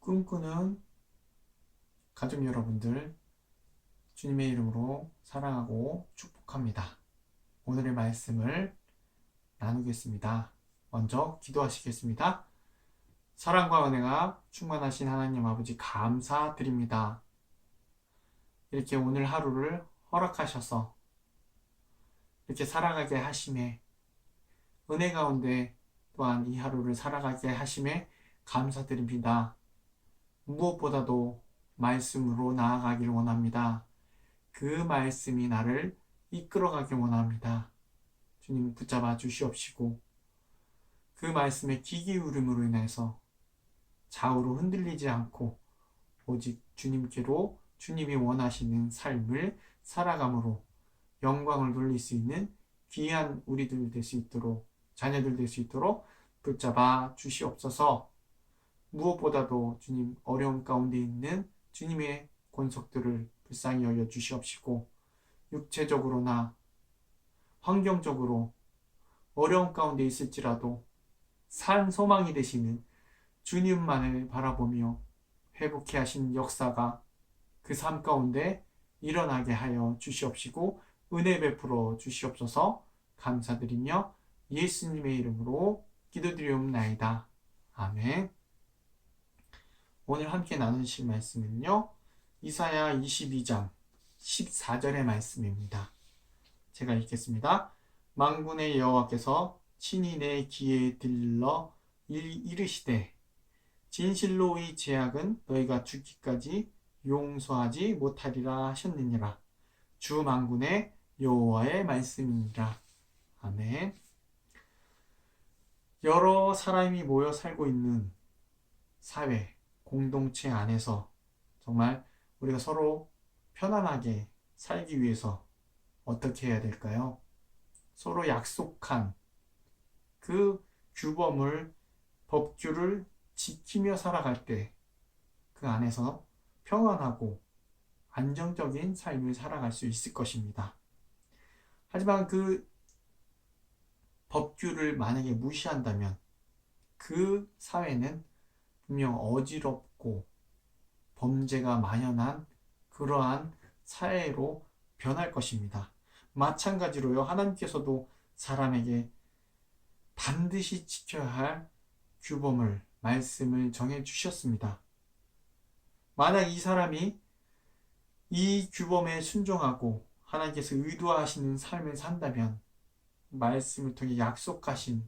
꿈꾸는 가족 여러분들, 주님의 이름으로 사랑하고 축복합니다. 오늘의 말씀을 나누겠습니다. 먼저 기도하시겠습니다. 사랑과 은혜가 충만하신 하나님 아버지 감사드립니다. 이렇게 오늘 하루를 허락하셔서 이렇게 살아가게 하심에, 은혜 가운데 또한 이 하루를 살아가게 하심에 감사드립니다. 무엇보다도 말씀으로 나아가길 원합니다. 그 말씀이 나를 이끌어가길 원합니다. 주님 붙잡아 주시옵시고, 그 말씀의 귀 기울임으로 인해서 좌우로 흔들리지 않고 오직 주님께로, 주님이 원하시는 삶을 살아감으로 영광을 돌릴 수 있는 귀한 우리들 될 수 있도록, 자녀들 될 수 있도록 붙잡아 주시옵소서. 무엇보다도 주님, 어려움 가운데 있는 주님의 권속들을 불쌍히 여겨 주시옵시고, 육체적으로나 환경적으로 어려움 가운데 있을지라도 산 소망이 되시는 주님만을 바라보며 회복해 하신 역사가 그 삶 가운데 일어나게 하여 주시옵시고, 은혜 베풀어 주시옵소서. 감사드리며 예수님의 이름으로 기도드리옵나이다. 아멘. 오늘 함께 나누실 말씀은요, 이사야 22장 14절의 말씀입니다. 제가 읽겠습니다. 만군의 여호와께서 친히 내 귀에 들러 이르시되, 진실로 이 죄악은 너희가 죽기까지 용서하지 못하리라 하셨느니라. 주 만군의 여호와의 말씀이니라. 아멘. 여러 사람이 모여 살고 있는 사회, 공동체 안에서 정말 우리가 서로 편안하게 살기 위해서 어떻게 해야 될까요? 서로 약속한 그 규범을, 법규를 지키며 살아갈 때 그 안에서 평안하고 안정적인 삶을 살아갈 수 있을 것입니다. 하지만 그 법규를 만약에 무시한다면 그 사회는 분명 어지럽고 범죄가 만연한 그러한 사회로 변할 것입니다. 마찬가지로요, 하나님께서도 사람에게 반드시 지켜야 할 규범을, 말씀을 정해 주셨습니다. 만약 이 사람이 이 규범에 순종하고 하나님께서 의도하시는 삶을 산다면 말씀을 통해 약속하신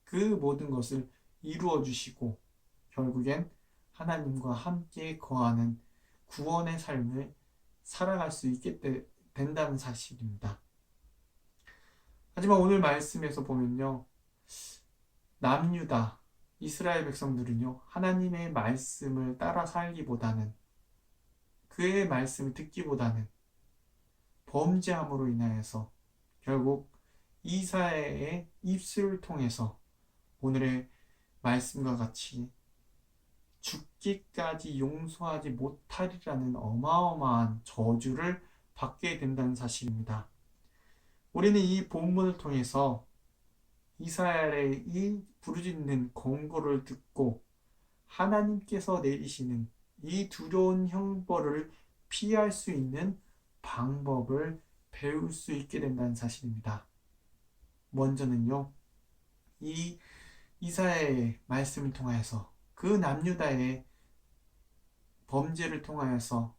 그 모든 것을 이루어 주시고 결국엔 하나님과 함께 거하는 구원의 삶을 살아갈 수 있게 된다는 사실입니다. 하지만 오늘 말씀에서 보면요, 남유다, 이스라엘 백성들은요, 하나님의 말씀을 따라 살기보다는, 그의 말씀을 듣기보다는 범죄함으로 인하여서 결국 이사야의 입술을 통해서 오늘의 말씀과 같이 죽기까지 용서하지 못하리라는 어마어마한 저주를 받게 된다는 사실입니다. 우리는 이 본문을 통해서 이스라엘의 이 부르짖는 권고를 듣고 하나님께서 내리시는 이 두려운 형벌을 피할 수 있는 방법을 배울 수 있게 된다는 사실입니다. 먼저는요, 이 이사야의 말씀을 통하여서 그 남유다의 범죄를 통하여서,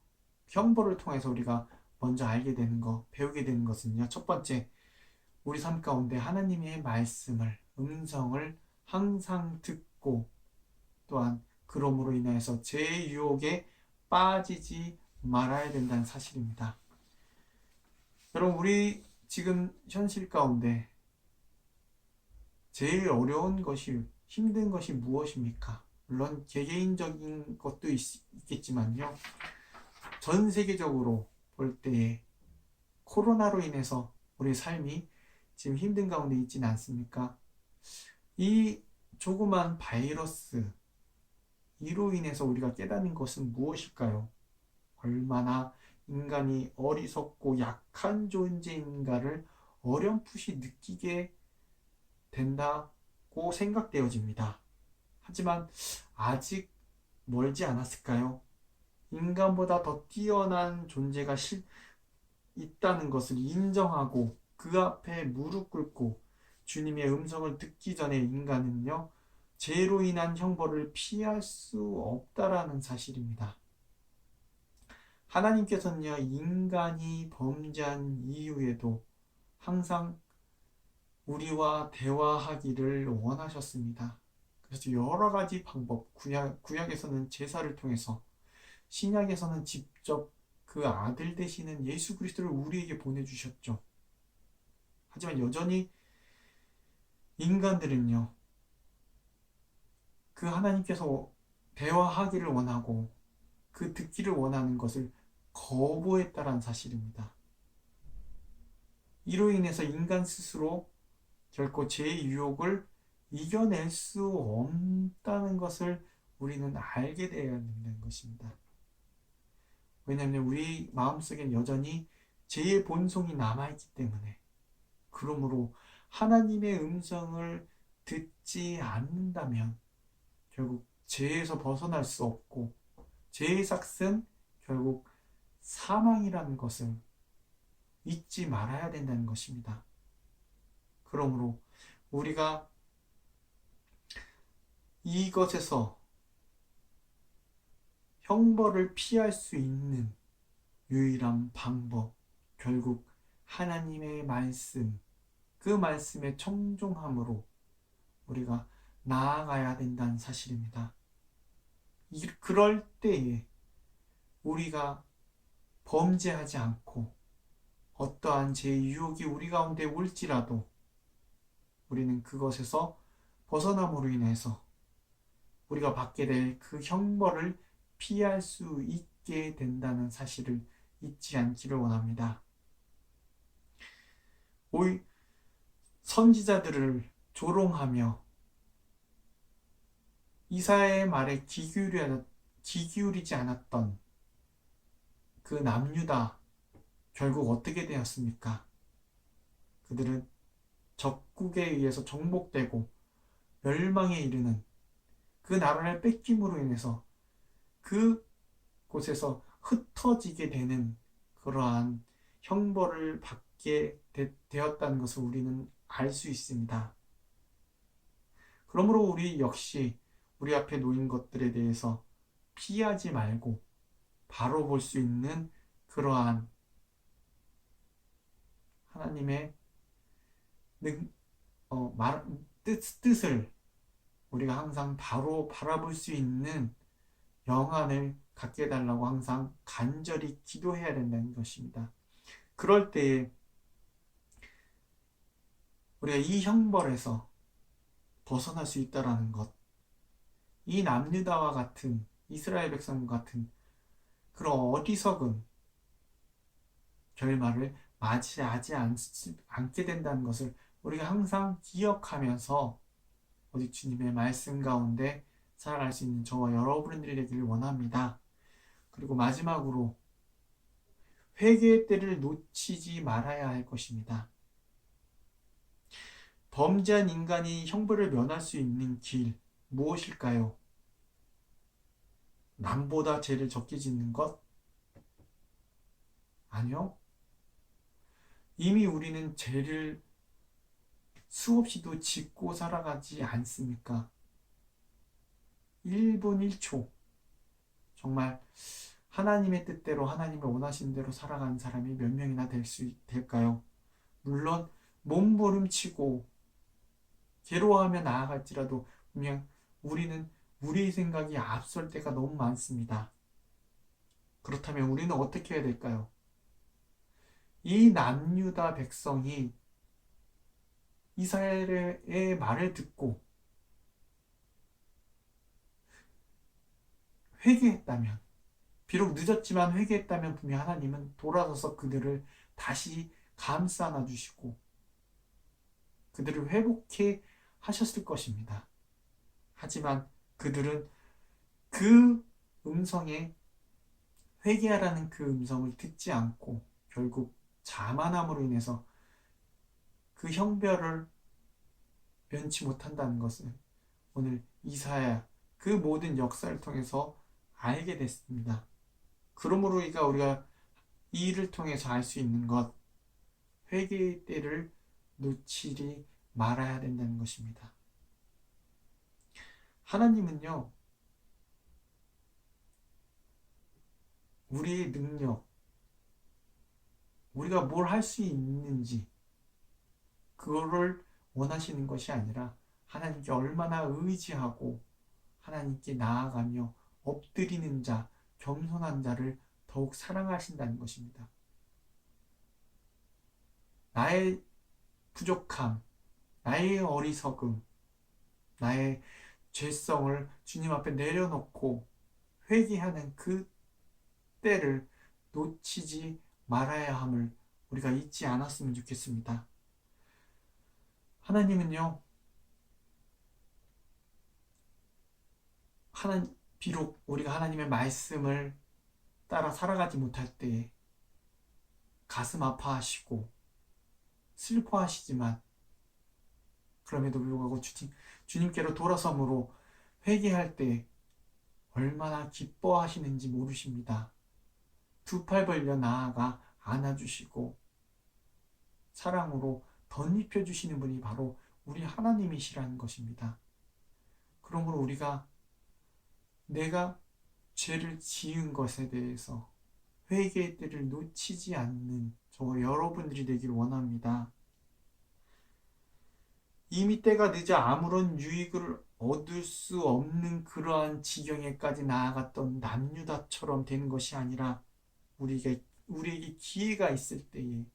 형벌을 통해서 우리가 먼저 알게 되는 것, 배우게 되는 것은요, 첫 번째, 우리 삶 가운데 하나님의 말씀을, 음성을 항상 듣고, 또한 그러므로 인하여서 죄의 유혹에 빠지지 말아야 된다는 사실입니다. 여러분, 우리 지금 현실 가운데 제일 어려운 것이, 힘든 것이 무엇입니까? 물론 개개인적인 것도 있겠지만요, 전 세계적으로 볼 때에 코로나로 인해서 우리 삶이 지금 힘든 가운데 있지는 않습니까? 이 조그만 바이러스, 이로 인해서 우리가 깨닫는 것은 무엇일까요? 얼마나 인간이 어리석고 약한 존재인가를 어렴풋이 느끼게 된다고 생각되어집니다. 하지만 아직 멀지 않았을까요? 인간보다 더 뛰어난 존재가 있다는 것을 인정하고 그 앞에 무릎 꿇고 주님의 음성을 듣기 전에 인간은요, 죄로 인한 형벌을 피할 수 없다라는 사실입니다. 하나님께서는요, 인간이 범죄한 이후에도 항상 우리와 대화하기를 원하셨습니다. 그래서 여러 가지 방법, 구약에서는 제사를 통해서, 신약에서는 직접 그 아들 되시는 예수 그리스도를 우리에게 보내주셨죠. 하지만 여전히 인간들은요, 그 하나님께서 대화하기를 원하고 그 듣기를 원하는 것을 거부했다는 사실입니다. 이로 인해서 인간 스스로 결코 죄의 유혹을 이겨낼 수 없다는 것을 우리는 알게 되어야 된다는 것입니다. 왜냐하면 우리 마음속엔 여전히 죄의 본성이 남아있기 때문에, 그러므로 하나님의 음성을 듣지 않는다면 결국 죄에서 벗어날 수 없고, 죄의 삭은 결국 사망이라는 것을 잊지 말아야 된다는 것입니다. 그러므로 우리가 이것에서 형벌을 피할 수 있는 유일한 방법, 결국 하나님의 말씀, 그 말씀에 청종함으로 우리가 나아가야 된다는 사실입니다. 그럴 때에 우리가 범죄하지 않고 어떠한 죄의 유혹이 우리 가운데 올지라도 우리는 그것에서 벗어남으로 인해서 우리가 받게 될 그 형벌을 피할 수 있게 된다는 사실을 잊지 않기를 원합니다. 오히 선지자들을 조롱하며 이사야의 말에 기기울이지 않았던 그 남유다, 결국 어떻게 되었습니까? 그들은 적국에 의해서 정복되고 멸망에 이르는 그 나라를 뺏김으로 인해서 그곳에서 흩어지게 되는 그러한 형벌을 받게 되었다는 것을 우리는 알 수 있습니다. 그러므로 우리 역시 우리 앞에 놓인 것들에 대해서 피하지 말고 바로 볼 수 있는 그러한 하나님의 뜻을 우리가 항상 바로 바라볼 수 있는 영안을 갖게 해달라고 항상 간절히 기도해야 된다는 것입니다. 그럴 때에 우리가 이 형벌에서 벗어날 수 있다라는 것, 이 남유다와 같은 이스라엘 백성과 같은 그런 어리석은 결말을 맞이하지 않게 된다는 것을 우리가 항상 기억하면서 오직 주님의 말씀 가운데 살아갈 수 있는 저와 여러분들이 되기를 원합니다. 그리고 마지막으로 회개의 때를 놓치지 말아야 할 것입니다. 범죄한 인간이 형벌을 면할 수 있는 길 무엇일까요? 남보다 죄를 적게 짓는 것? 아니요. 이미 우리는 죄를 수없이도 짓고 살아가지 않습니까? 1분 1초 정말 하나님의 뜻대로 하나님의 원하시는 대로 살아가는 사람이 몇 명이나 될까요? 물론 몸부림치고 괴로워하며 나아갈지라도 분명 우리는 우리의 생각이 앞설 때가 너무 많습니다. 그렇다면 우리는 어떻게 해야 될까요? 이 남유다 백성이 이스라엘의 말을 듣고 회개했다면, 비록 늦었지만 회개했다면 분명 하나님은 돌아서서 그들을 다시 감싸 안아주시고 그들을 회복해 하셨을 것입니다. 하지만 그들은 그 음성에, 회개하라는 그 음성을 듣지 않고 결국 자만함으로 인해서 그 형벌을 면치 못한다는 것은 오늘 이사야 그 모든 역사를 통해서 알게 됐습니다. 그러므로 우리가 이 일을 통해서 알 수 있는 것, 회개의 때를 놓치지 말아야 된다는 것입니다. 하나님은요, 우리의 능력, 우리가 뭘 할 수 있는지, 그거를 원하시는 것이 아니라 하나님께 얼마나 의지하고 하나님께 나아가며 엎드리는 자, 겸손한 자를 더욱 사랑하신다는 것입니다. 나의 부족함, 나의 어리석음, 나의 죄성을 주님 앞에 내려놓고 회개하는 그 때를 놓치지 말아야 함을 우리가 잊지 않았으면 좋겠습니다. 하나님은요, 비록 우리가 하나님의 말씀을 따라 살아가지 못할 때에 가슴 아파하시고 슬퍼하시지만 그럼에도 불구하고 주님께로 돌아섬으로 회개할 때 얼마나 기뻐하시는지 모르십니다. 두 팔 벌려 나아가 안아주시고 사랑으로 덧입혀 주시는 분이 바로 우리 하나님이시라는 것입니다. 그러므로 우리가 내가 죄를 지은 것에 대해서 회개의 때를 놓치지 않는 저와 여러분들이 되기를 원합니다. 이미 때가 늦어 아무런 유익을 얻을 수 없는 그러한 지경에까지 나아갔던 남유다처럼 되는 것이 아니라 우리에게 기회가 있을 때에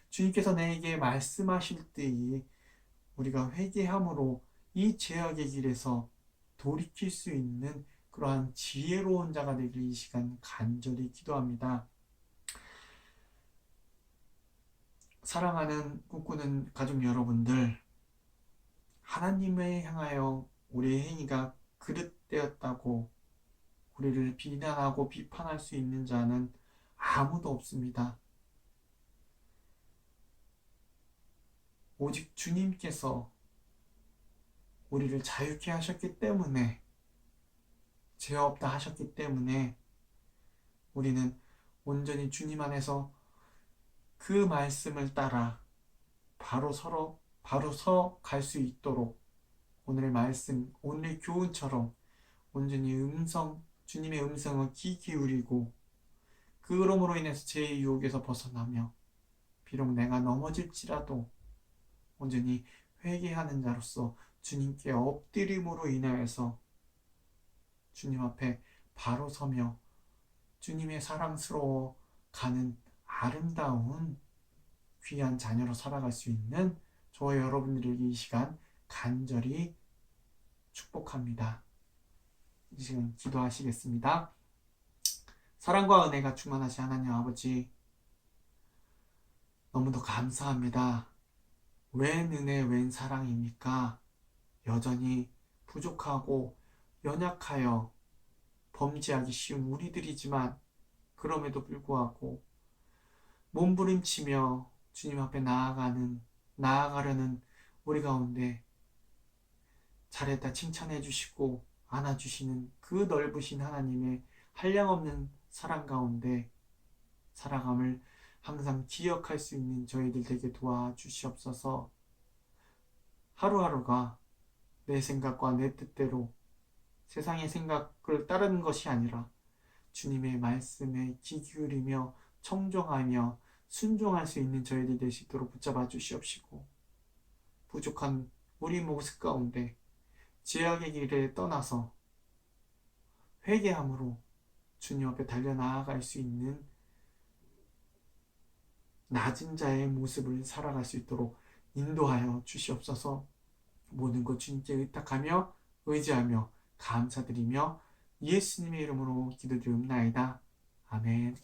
주님께서 내게 말씀하실 때에 우리가 회개함으로 이 죄악의 길에서 돌이킬 수 있는 그러한 지혜로운 자가 되길 이 시간 간절히 기도합니다. 사랑하는 꿈꾸는 가족 여러분들, 하나님을 향하여 우리의 행위가 그릇되었다고 우리를 비난하고 비판할 수 있는 자는 아무도 없습니다. 오직 주님께서 우리를 자유케 하셨기 때문에, 죄 없다 하셨기 때문에 우리는 온전히 주님 안에서 그 말씀을 따라 바로 서 갈 수 있도록 오늘의 말씀, 오늘의 교훈처럼 온전히 주님의 음성을 귀 기울이고 그러므로 인해서 죄의 유혹에서 벗어나며 비록 내가 넘어질지라도 온전히 회개하는 자로서 주님께 엎드림으로 인하여서 주님 앞에 바로 서며 주님의 사랑스러워 가는 아름다운 귀한 자녀로 살아갈 수 있는 저와 여러분들에게 이 시간 간절히 축복합니다. 이 시간 기도하시겠습니다. 사랑과 은혜가 충만하신 하나님 아버지, 너무도 감사합니다. 웬 은혜, 웬 사랑입니까? 여전히 부족하고 연약하여 범죄하기 쉬운 우리들이지만 그럼에도 불구하고 몸부림치며 주님 앞에 나아가려는 우리 가운데 잘했다 칭찬해 주시고 안아주시는 그 넓으신 하나님의 한량없는 사랑 가운데 살아감을 항상 기억할 수 있는 저희들 되게 도와주시옵소서. 하루하루가 내 생각과 내 뜻대로 세상의 생각을 따르는 것이 아니라 주님의 말씀에 귀 기울이며 청종하며 순종할 수 있는 저희들 되시도록 붙잡아 주시옵시고, 부족한 우리 모습 가운데 죄악의 길에 떠나서 회개함으로 주님 앞에 달려나아갈 수 있는 낮은 자의 모습을 살아갈 수 있도록 인도하여 주시옵소서. 모든 것 주님께 의탁하며 의지하며 감사드리며 예수님의 이름으로 기도드리옵나이다. 아멘.